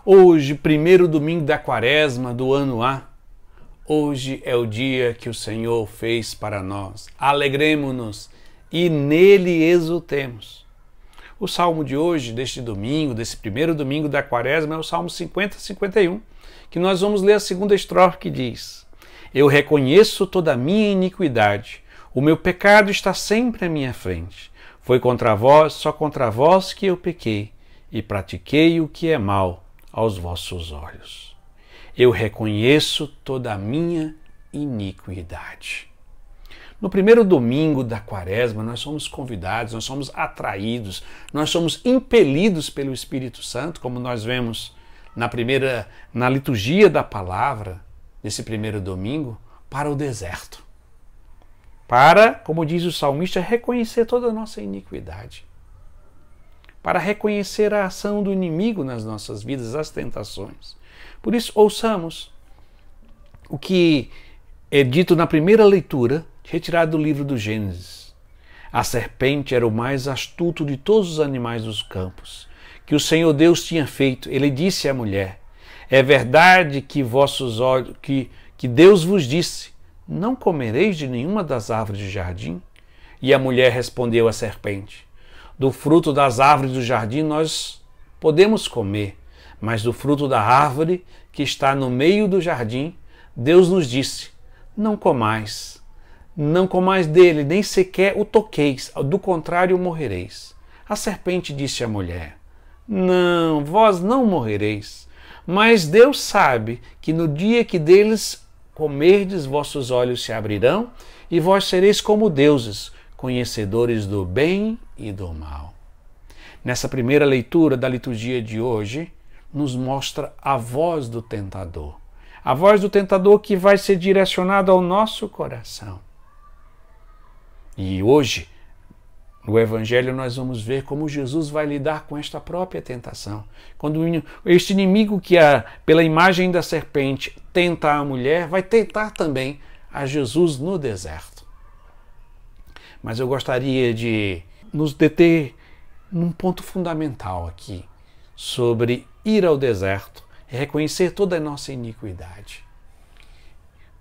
Hoje, primeiro domingo da quaresma do ano A, hoje é o dia que o Senhor fez para nós. Alegremo-nos e nele exultemos. O salmo de hoje, deste domingo, desse primeiro domingo da quaresma, é o Salmo 50-51, que nós vamos ler a segunda estrofe que diz: Eu reconheço toda a minha iniquidade, o meu pecado está sempre à minha frente. Foi contra vós, só contra vós que eu pequei, e pratiquei o que é mal aos vossos olhos. Eu reconheço toda a minha iniquidade. No primeiro domingo da quaresma, nós somos convidados, nós somos atraídos, nós somos impelidos pelo Espírito Santo, como nós vemos na liturgia da palavra, nesse primeiro domingo, para o deserto. Para, como diz o salmista, reconhecer toda a nossa iniquidade. Para reconhecer a ação do inimigo nas nossas vidas, as tentações. Por isso, ouçamos o que é dito na primeira leitura, retirado do livro do Gênesis. A serpente era o mais astuto de todos os animais dos campos, que o Senhor Deus tinha feito. Ele disse à mulher: é verdade que vossos olhos, que Deus vos disse: não comereis de nenhuma das árvores do jardim? E a mulher respondeu à serpente: do fruto das árvores do jardim nós podemos comer, mas do fruto da árvore que está no meio do jardim, Deus nos disse: não comais dele, nem sequer o toqueis, do contrário morrereis. A serpente disse à mulher: não, vós não morrereis, mas Deus sabe que no dia que deles comerdes, vossos olhos se abrirão e vós sereis como deuses, conhecedores do bem e do mal. Nessa primeira leitura da liturgia de hoje, nos mostra a voz do tentador. A voz do tentador que vai ser direcionada ao nosso coração. E hoje, no Evangelho, nós vamos ver como Jesus vai lidar com esta própria tentação. Quando este inimigo que, pela imagem da serpente, tenta a mulher, vai tentar também a Jesus no deserto. Mas eu gostaria de nos deter num ponto fundamental aqui, sobre ir ao deserto e reconhecer toda a nossa iniquidade.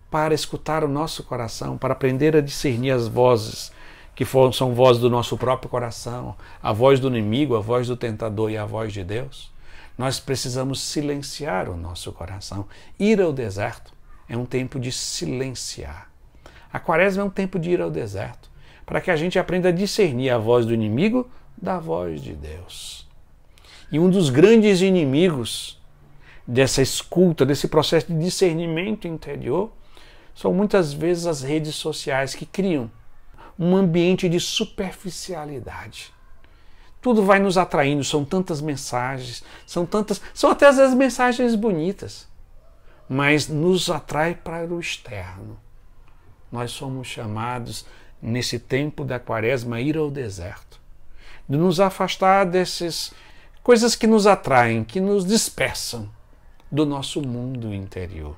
Para escutar o nosso coração, para aprender a discernir as vozes, que são vozes do nosso próprio coração, a voz do inimigo, a voz do tentador e a voz de Deus, nós precisamos silenciar o nosso coração. Ir ao deserto é um tempo de silenciar. A quaresma é um tempo de ir ao deserto, para que a gente aprenda a discernir a voz do inimigo da voz de Deus. E um dos grandes inimigos dessa escuta, desse processo de discernimento interior, são muitas vezes as redes sociais que criam um ambiente de superficialidade. Tudo vai nos atraindo, são tantas mensagens, são até às vezes mensagens bonitas, mas nos atrai para o externo. Nós somos chamados, nesse tempo da quaresma, a ir ao deserto, de nos afastar dessas coisas que nos atraem, que nos dispersam do nosso mundo interior.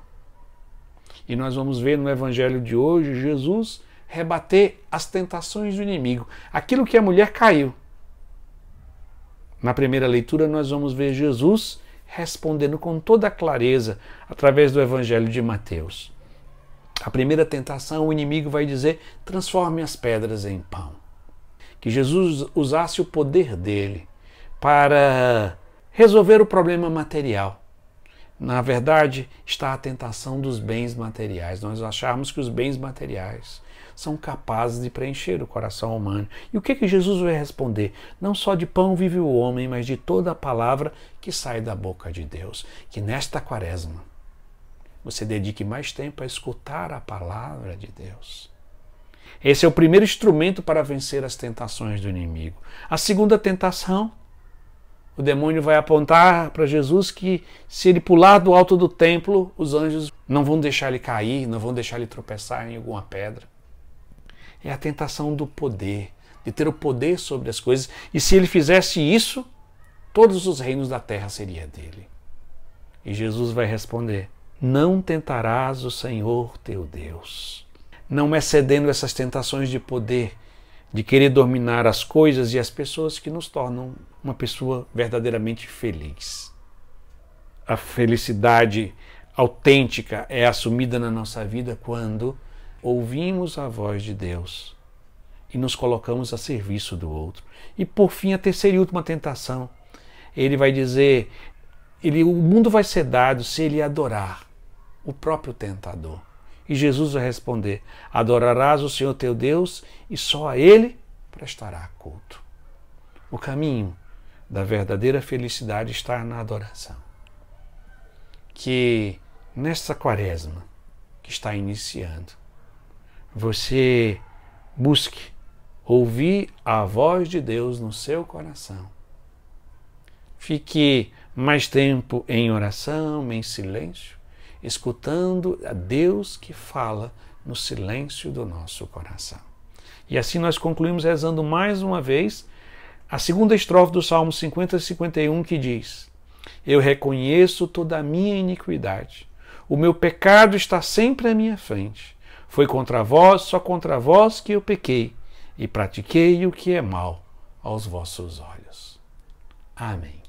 E nós vamos ver no Evangelho de hoje Jesus rebater as tentações do inimigo, aquilo que a mulher caiu. Na primeira leitura nós vamos ver Jesus respondendo com toda a clareza através do Evangelho de Mateus. A primeira tentação, o inimigo vai dizer: transforme as pedras em pão. Que Jesus usasse o poder dele para resolver o problema material. Na verdade, está a tentação dos bens materiais. Nós acharmos que os bens materiais são capazes de preencher o coração humano. E o que Jesus vai responder? Não só de pão vive o homem, mas de toda a palavra que sai da boca de Deus. Que nesta quaresma você dedique mais tempo a escutar a palavra de Deus. Esse é o primeiro instrumento para vencer as tentações do inimigo. A segunda tentação, o demônio vai apontar para Jesus que se ele pular do alto do templo, os anjos não vão deixar ele cair, não vão deixar ele tropeçar em alguma pedra. É a tentação do poder, de ter o poder sobre as coisas. E se ele fizesse isso, todos os reinos da terra seriam dele. E Jesus vai responder: não tentarás o Senhor teu Deus. Não é cedendo essas tentações de poder, de querer dominar as coisas e as pessoas, que nos tornam uma pessoa verdadeiramente feliz. a felicidade autêntica é assumida na nossa vida quando ouvimos a voz de Deus e nos colocamos a serviço do outro. E por fim, a terceira e última tentação, ele vai dizer, o mundo vai ser dado se ele adorar o próprio tentador. E Jesus vai responder, adorarás o Senhor teu Deus e só a Ele prestará culto. O caminho da verdadeira felicidade está na adoração. Que nesta quaresma que está iniciando, você busque ouvir a voz de Deus no seu coração. Fique mais tempo em oração, em silêncio, escutando a Deus que fala no silêncio do nosso coração. E assim nós concluímos rezando mais uma vez a segunda estrofe do Salmo 50 e 51, que diz: eu reconheço toda a minha iniquidade, o meu pecado está sempre à minha frente. Foi contra vós, só contra vós que eu pequei, e pratiquei o que é mal aos vossos olhos. Amém.